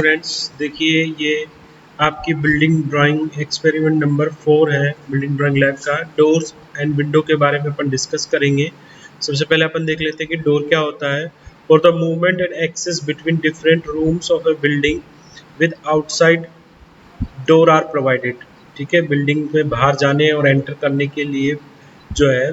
Students देखिए ये आपकी बिल्डिंग ड्राइंग एक्सपेरिमेंट नंबर 4 है। बिल्डिंग ड्राइंग लैब का डोर्स एंड विंडो के बारे में अपन डिस्कस करेंगे। सबसे पहले अपन देख लेते हैं कि डोर क्या होता है। For the movement and access between different rooms of a building with outside door are provided. ठीक है, बिल्डिंग में बाहर जाने और एंटर करने के लिए जो है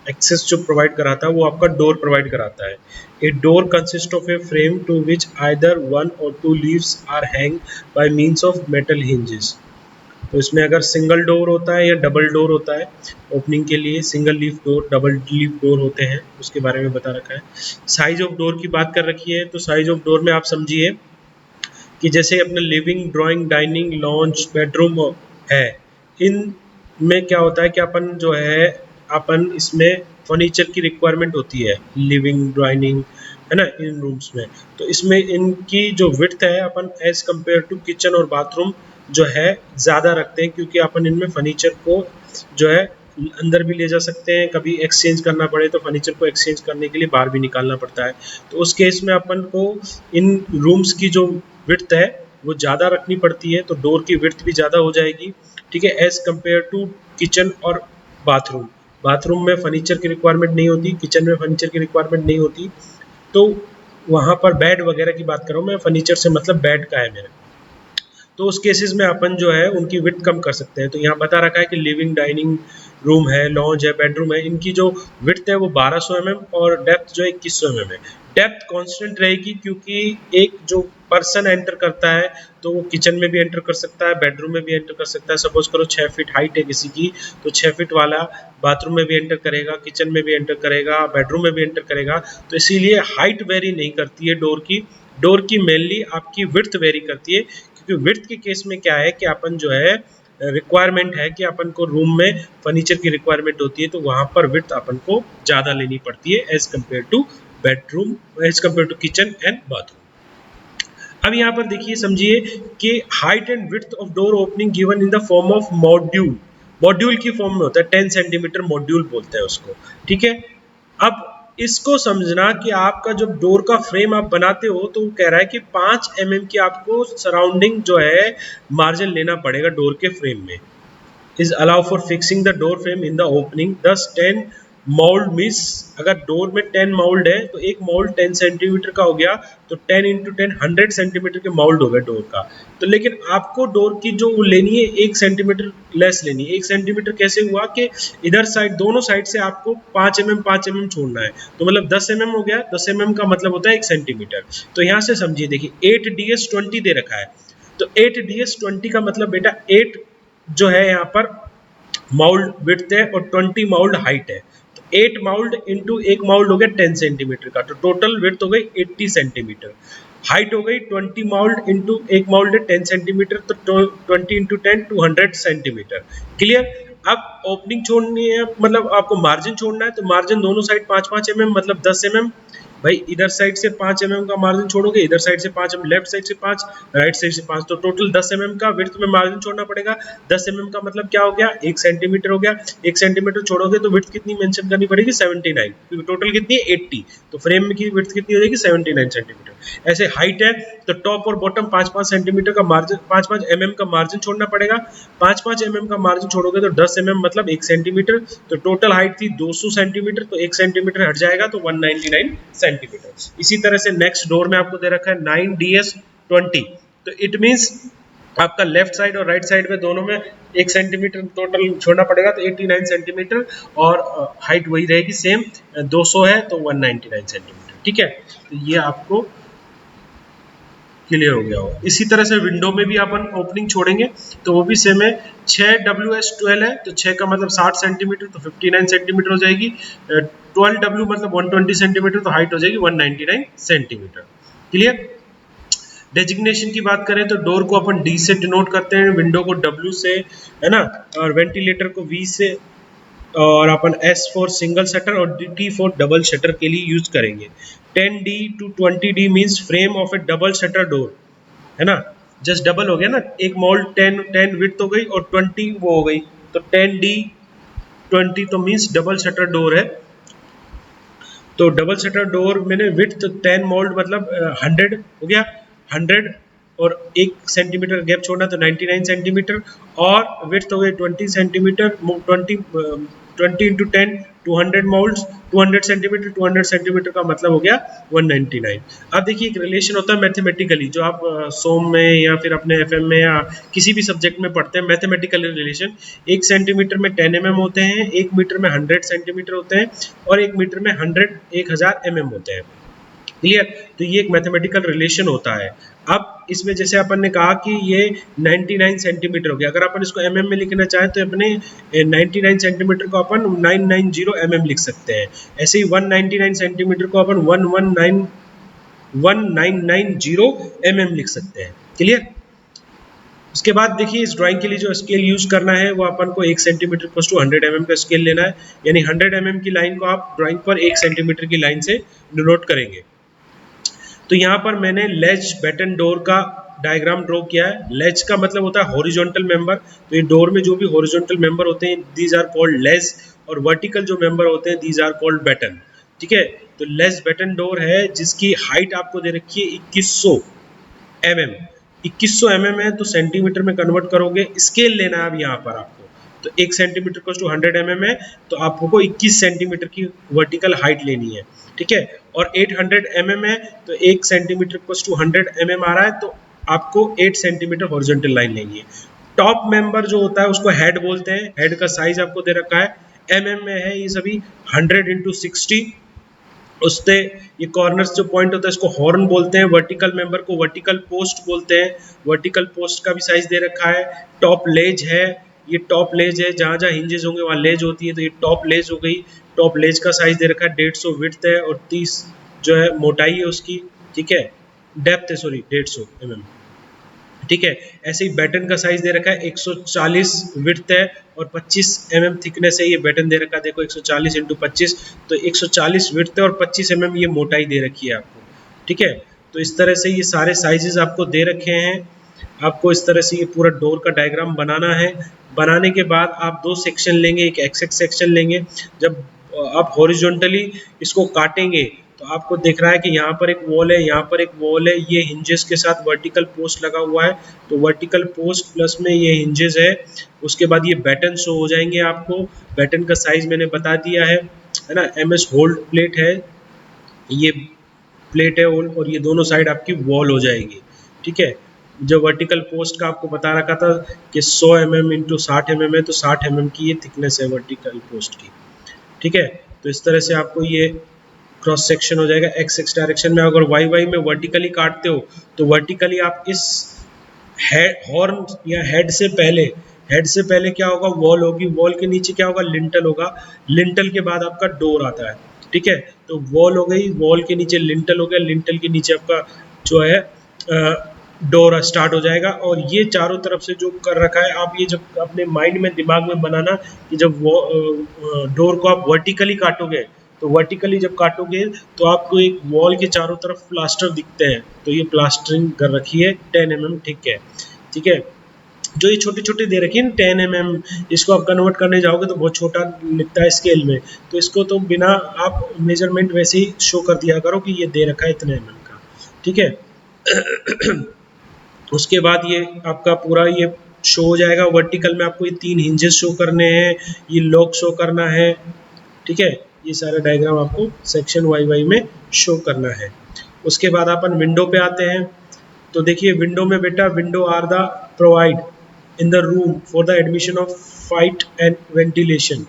एक्सेस जो प्रोवाइड कराता है वो आपका डोर प्रोवाइड कराता है। A door consist of a frame to which either one or two leaves are hang by means of metal hinges. तो इसमें अगर सिंगल डोर होता है या डबल डोर होता है, ओपनिंग के लिए single leaf door double leaf door होते हैं, उसके बारे में बता रखा है। साइज ऑफ डोर की बात कर रखी है, तो साइज ऑफ डोर में आप समझिए कि जैसे अपने living drawing dining launch bedroom है, इन में क्या होता है कि अपन जो है अपन इसमें फर्नीचर की रिक्वायरमेंट होती है लिविंग डाइनिंग, है ना, इन रूम्स में। तो इसमें इनकी जो विड्थ है अपन एज कंपेयर टू किचन और बाथरूम जो है ज़्यादा रखते हैं, क्योंकि अपन इनमें फर्नीचर को जो है अंदर भी ले जा सकते हैं, कभी एक्सचेंज करना पड़े तो फर्नीचर को एक्सचेंज करने के लिए बाहर भी निकालना पड़ता है। तो उस केस में अपन को इन रूम्स की जो विड्थ है वो ज़्यादा रखनी पड़ती है, तो डोर की विड्थ भी ज़्यादा हो जाएगी। ठीक है, एज कंपेयर टू किचन और बाथरूम। बाथरूम में फर्नीचर की रिक्वायरमेंट नहीं होती, किचन में फर्नीचर की रिक्वायरमेंट नहीं होती। तो वहाँ पर बेड वगैरह की बात कर रहा हूँ मैं, फर्नीचर से मतलब बेड का है मेरा। तो उस केसेस में अपन जो है उनकी विड्थ कम कर सकते हैं। तो यहाँ बता रखा है कि लिविंग डाइनिंग रूम है, लॉन्ज है, बेडरूम है, इनकी जो विड्थ है वो 1200 mm और डेप्थ जो है 2100 mm है। डेप्थ कांस्टेंट रहेगी, क्योंकि एक जो पर्सन एंटर करता है तो वो किचन में भी एंटर कर सकता है, बेडरूम में भी एंटर कर सकता है। सपोज करो 6 फीट हाइट है किसी की, तो 6 फीट वाला बाथरूम में भी एंटर करेगा, किचन में भी एंटर करेगा, बेडरूम में भी एंटर करेगा। तो इसीलिए हाइट वेरी नहीं करती है डोर की। डोर की मेनली आपकी विड्थ वेरी करती है, क्योंकि विड्थ के केस में क्या है कि अपन जो है रिक्वायरमेंट है कि अपन को रूम में फर्नीचर की रिक्वायरमेंट होती है, तो वहां पर विड्थ अपन को ज़्यादा लेनी पड़ती है as compare to bedroom, as compare to kitchen and bathroom. अब यहाँ पर देखिए समझिए कि height and width of door opening given in the form of module. Module की फॉर्म में होता है, 10 सेंटीमीटर मॉड्यूल बोलते हैं उसको। ठीक है, अब इसको समझना कि आपका जब डोर का फ्रेम आप बनाते हो तो वो कह रहा है कि 5 mm की आपको सराउंडिंग जो है मार्जिन लेना पड़ेगा डोर के फ्रेम में। Is allow for fixing the door frame in the opening. 10 mould means अगर डोर में 10 मोल्ड है तो एक मोल्ड 10 सेंटीमीटर का हो गया, तो 10 इंटू 10 100 सेंटीमीटर के मोल्ड हो गए डोर का। तो लेकिन आपको डोर की जो लेनी है 1 सेंटीमीटर लेस लेनी है। 1 सेंटीमीटर कैसे हुआ कि इधर साइड दोनों साइड से आपको 5 mm छोड़ना है, तो मतलब 10 mm हो गया। 10 mm का मतलब होता है 1 सेंटीमीटर। तो यहाँ से समझिए, देखिए 8ds20 दे रखा है, तो 8ds20 का मतलब बेटा 8 जो है यहाँ पर माउल्ड विड्थ है और 20 माउल्ड हाइट है। तो 8 माउल्ड इंटू एक माउल्ड हो गया 10 सेंटीमीटर का, तो टोटल विड्थ हो गई 80 सेंटीमीटर। हाइट हो गई 20 माउल्ड इंटू एक माउल्ड है 10 सेंटीमीटर, तो 20 इंटू 10 200 सेंटीमीटर। क्लियर। अब ओपनिंग छोड़नी है, मतलब आपको मार्जिन छोड़ना है, तो मार्जिन दोनों साइड 5-5 mm मतलब 10 mm। भाई इधर साइड से 5 mm का मार्जिन छोड़ोगे, इधर साइड से 5 लेफ्ट साइड से 5, राइट साइड से 5, तो टोटल 10 mm का विड्थ में मार्जिन छोड़ना पड़ेगा। 10 mm का मतलब क्या हो गया, 1 सेंटीमीटर हो गया। 1 सेंटीमीटर छोड़ोगे तो विड्थ कितनी मेंशन करनी पड़ेगी, 79, क्योंकि टोटल कितनी है 80, तो फ्रेम की विड्थ कितनी हो जाएगी 79 सेंटीमीटर। ऐसे हाइट है तो टॉप और बॉटम 5-5 सेंटीमीटर का मार्जिन, 5-5 mm का मार्जिन छोड़ना पड़ेगा। 5-5 mm का मार्जिन छोड़ोगे तो 10 mm मतलब 1 सेंटीमीटर, तो टोटल हाइट थी 200 सेंटीमीटर, तो 1 सेंटीमीटर हट जाएगा तो 199 सेंटीमीटर। इसी तरह से नेक्स्ट डोर में आपको दे रखा है 9ds20, तो इट मींस आपका लेफ्ट साइड और राइट साइड में दोनों में 1 सेंटीमीटर टोटल छोड़ना पड़ेगा, तो 89 सेंटीमीटर, और हाइट वही रहेगी सेम, 200 है तो 199 सेंटीमीटर। ठीक है, तो ये आपको क्लियर हो गया होगा। इसी तरह से विंडो में भी अपन ओपनिंग छोड़ेंगे तो वो भी सेम है। 6ws12 है, तो 6 का मतलब 60 सेंटीमीटर, तो 59 सेंटीमीटर हो जाएगी। 12w मतलब 120 सेंटीमीटर, तो हाइट हो जाएगी 199 सेंटीमीटर। क्लियर। डेजिग्नेशन की बात करें तो डोर को अपन डी से डिनोट करते हैं, विंडो को डब्ल्यू से, है ना, और वेंटिलेटर को वी से, और अपन S फॉर सिंगल शटर और T फॉर डबल शटर के लिए यूज करेंगे। 10D to 20D means frame of A double shutter door, है ना, जस्ट डबल हो गया ना, एक मॉल 10 विड्थ हो गई और 20 वो हो गई, तो 10D20 तो मींस डबल शटर डोर है। तो डबल शटर डोर मैंने विड्थ 10 मोल्ड मतलब 100 हो गया, 100 और 1 सेंटीमीटर गैप छोड़ना तो 99 सेंटीमीटर, और विड्थ हो गई 20 centimetre, 20 into 10 200 moulds, 200 centimetre, 200 centimetre का मतलब हो गया 199। अब देखिए एक रिलेशन होता है मैथमेटिकली, जो आप सोम में या फिर अपने एफएम में या किसी भी सब्जेक्ट में पढ़ते हैं, मैथमेटिकल रिलेशन। 1 सेंटीमीटर में 10 mm होते हैं, 1 मीटर में 100 सेंटीमीटर होते हैं, और 1 मीटर में 1000 mm होते हैं। क्लियर? तो ये एक मैथमेटिकल रिलेशन होता है। अब इसमें जैसे अपन ने कहा कि ये 99 सेंटीमीटर हो गया, अगर अपन इसको mm में लिखना चाहें तो अपने 99 सेंटीमीटर को अपन 990 mm लिख सकते हैं। ऐसे ही 199 सेंटीमीटर को अपन 1990 mm लिख सकते हैं। क्लियर? उसके बाद देखिए इस ड्राइंग के लिए जो स्केल यूज करना है वो अपन को 1 सेंटीमीटर प्लस टू 100 mm का स्केल लेना है, यानी 100 mm की लाइन को आप ड्राइंग पर 1 सेंटीमीटर की लाइन से डिनोट करेंगे। तो यहाँ पर मैंने लेज बैटन डोर का डायग्राम ड्रॉ किया है। लेज का मतलब होता है हॉरिजॉन्टल मेंबर, तो ये डोर में जो भी हॉरिजॉन्टल मेंबर होते हैं दीज आर कॉल्ड लेज, और वर्टिकल जो मेंबर होते हैं दीज आर कॉल्ड बैटन। ठीक है, तो लेज बैटन डोर है जिसकी हाइट आपको दे रखी है 2100 mm। 2100 mm है तो सेंटीमीटर में कन्वर्ट करोगे, स्केल लेना है अब यहाँ पर आपको। तो 1 सेंटीमीटर को 100 mm है तो आपको 21 सेंटीमीटर की वर्टिकल हाइट लेनी है। ठीक है, और 800 mm है तो 1 सेंटीमीटर को 100 mm आ रहा है, तो आपको 8 सेंटीमीटर हॉरिजॉन्टल लाइन लेनी है। टॉप मेंबर जो होता है उसको हेड बोलते हैं, हेड का साइज आपको दे रखा है mm में है ये सभी 100 इंटू 60। उससे ये कॉर्नर्स जो पॉइंट होता है इसको हॉर्न बोलते हैं, वर्टिकल मेंबर को वर्टिकल पोस्ट बोलते हैं, वर्टिकल पोस्ट का भी साइज दे रखा है। टॉप लेज है, ये टॉप लेज है, जहां जहां हिंजेस होंगे वहां लेज होती है, तो ये टॉप लेज हो गई। टॉप लेज का साइज दे रखा है 150 विड्थ है और 30 जो है मोटाई है उसकी। ठीक है, डेप्थ है सॉरी 150 mm। ठीक है, ऐसे ही बैटन का साइज दे रखा है 140 विड्थ है और 25 mm थिकनेस है। ये बैटन दे रखा है देखो 140 इंटू 25, तो 140 विड्थ है और 25 mm ये मोटाई दे रखी है आपको। ठीक है, तो इस तरह से ये सारे साइजेस आपको दे रखे हैं। आपको इस तरह से ये पूरा डोर का डायग्राम बनाना है। बनाने के बाद आप 2 सेक्शन लेंगे, एक एक्स सेक्शन लेंगे। जब आप हॉरिजॉन्टली इसको काटेंगे तो आपको दिख रहा है कि यहाँ पर एक वॉल है, यहाँ पर एक वॉल है, ये हिंजेस के साथ वर्टिकल पोस्ट लगा हुआ है, तो वर्टिकल पोस्ट प्लस में ये हिंजेस है। उसके बाद ये बैटन शो हो जाएंगे आपको। बैटन का साइज मैंने बता दिया है ना, MS होल्ड प्लेट है, ये प्लेट है और ये दोनों साइड आपकी वॉल हो जाएगी। ठीक है, जो वर्टिकल पोस्ट का आपको बता रखा था कि 100 mm इंटू 60 mm है, तो 60 mm की ये थिकनेस है वर्टिकल पोस्ट की। ठीक है, तो इस तरह से आपको ये क्रॉस सेक्शन हो जाएगा। एक्स डायरेक्शन में अगर वाई में वर्टिकली काटते हो तो वर्टिकली आप इस हॉर्न या हेड से पहले क्या होगा, वॉल होगी, वॉल के नीचे क्या होगा, लिंटल होगा, लिंटल के बाद आपका डोर आता है। ठीक है, तो वॉल हो गई, वॉल के नीचे लिंटल हो गया, लिंटल के नीचे आपका जो है डोर स्टार्ट हो जाएगा। और ये चारों तरफ से जो कर रखा है, आप ये जब अपने माइंड में दिमाग में बनाना कि जब वो डोर को आप वर्टिकली काटोगे, तो वर्टिकली जब काटोगे तो आपको एक वॉल के चारों तरफ प्लास्टर दिखते हैं, तो ये प्लास्टरिंग कर रखी है 10 mm। ठीक है, जो ये छोटे छोटे दे रखी है 10 mm, इसको आप कन्वर्ट करने जाओगे तो बहुत छोटा लिखता है स्केल में, तो इसको तो बिना आप मेजरमेंट वैसे ही शो कर दिया करो कि ये दे रखा है इतने mm का। ठीक है, उसके बाद ये आपका पूरा ये शो हो जाएगा। वर्टिकल में आपको ये 3 हिंजेस शो करने हैं, ये लॉक शो करना है। ठीक है, ये सारा डायग्राम आपको सेक्शन वाई में शो करना है। उसके बाद अपन विंडो पे आते हैं। तो देखिए विंडो में बेटा, window are the provide in the room for the admission of fight and ventilation.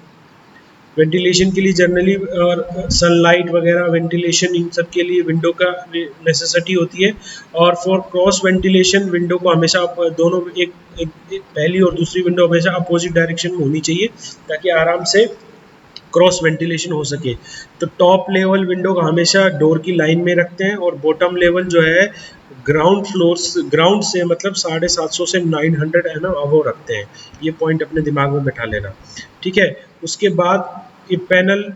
Ventilation के लिए जनरली और सनलाइट वगैरह वेंटिलेशन इन सब के लिए विंडो का नेसेसिटी होती है। और फॉर क्रॉस वेंटिलेशन विंडो को हमेशा दोनों एक पहली और दूसरी विंडो हमेशा अपोजिट डायरेक्शन में होनी चाहिए ताकि आराम से क्रॉस वेंटिलेशन हो सके। तो टॉप लेवल विंडो को हमेशा डोर की लाइन में रखते हैं और बॉटम लेवल जो है ग्राउंड से मतलब 750 से 900 mm अबव रखते हैं। ये पॉइंट अपने दिमाग में बैठा लेना। ठीक है, उसके बाद ये पैनल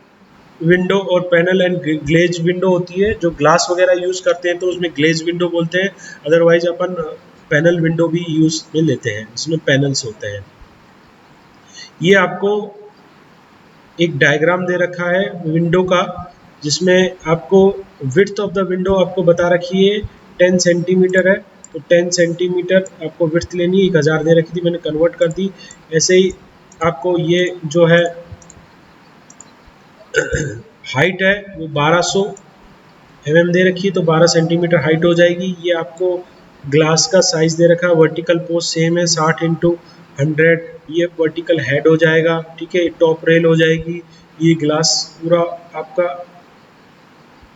विंडो और पैनल एंड ग्लेज विंडो होती है। जो ग्लास वगैरह यूज करते हैं तो उसमें ग्लेज विंडो बोलते हैं, अदरवाइज अपन पैनल विंडो भी यूज में लेते हैं जिसमें पैनल्स होते हैं। ये आपको एक डायग्राम दे रखा है विंडो का, जिसमें आपको विड्थ ऑफ द विंडो आपको बता रखी है 10 सेंटीमीटर है। तो 10 सेंटीमीटर आपको विड्थ लेनी है, 1000 दे रखी थी, मैंने कन्वर्ट कर दी। ऐसे ही आपको ये जो है हाइट है वो 1200 दे रखी है, तो 12 सेंटीमीटर हाइट हो जाएगी। ये आपको ग्लास का साइज दे रखा है, वर्टिकल पोस्ट सेम है 60 इंटू 100, ये वर्टिकल हेड हो जाएगा, ठीक है, टॉप रेल हो जाएगी। ये ग्लास पूरा आपका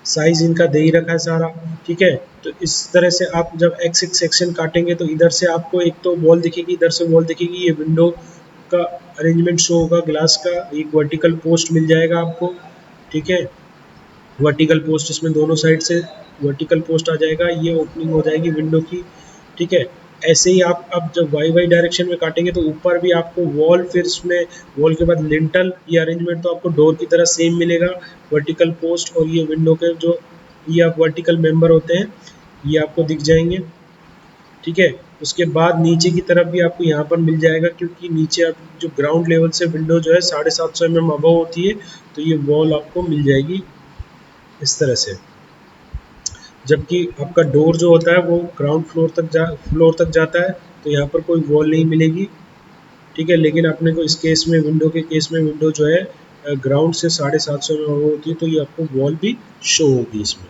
साइज इनका दे ही रखा है सारा, ठीक है। तो इस तरह से आप जब एक्स एक्स सेक्शन काटेंगे तो इधर से आपको एक तो वॉल दिखेगी, इधर से वॉल दिखेगी, ये विंडो का अरेंजमेंट शो होगा ग्लास का, एक वर्टिकल पोस्ट मिल जाएगा आपको, ठीक है। वर्टिकल पोस्ट इसमें दोनों साइड से वर्टिकल पोस्ट आ जाएगा, ये ओपनिंग हो जाएगी विंडो की, ठीक है। ऐसे ही आप अब जब वाई वाई डायरेक्शन में काटेंगे तो ऊपर भी आपको वॉल, फिर इसमें वॉल के बाद लिंटल, ये अरेंजमेंट तो आपको डोर की तरह सेम मिलेगा, वर्टिकल पोस्ट और ये विंडो के जो ये आप वर्टिकल मेंबर होते हैं ये आपको दिख जाएंगे, ठीक है। उसके बाद नीचे की तरफ भी आपको यहाँ पर मिल जाएगा, क्योंकि नीचे आप जो ग्राउंड लेवल से विंडो जो है 750 mm अबव होती है, तो ये वॉल आपको मिल जाएगी इस तरह से। जबकि आपका डोर जो होता है वो ग्राउंड फ्लोर तक जाता है, तो यहाँ पर कोई वॉल नहीं मिलेगी, ठीक है। लेकिन अपने को इस केस में विंडो के केस में विंडो जो है ग्राउंड से 750 में होती है, तो ये आपको वॉल भी शो होगी इसमें,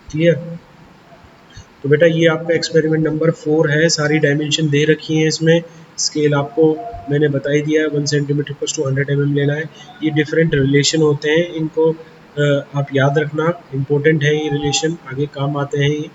क्लियर। तो बेटा ये आपका एक्सपेरिमेंट नंबर 4 है, सारी डायमेंशन दे रखी हैं इसमें, स्केल आपको मैंने बता ही दिया है, 1 सेंटीमीटर + 100 mm लेना है। ये डिफरेंट रिलेशन होते हैं, इनको आप याद रखना, इम्पोर्टेंट है ये रिलेशन, आगे काम आते हैं ये।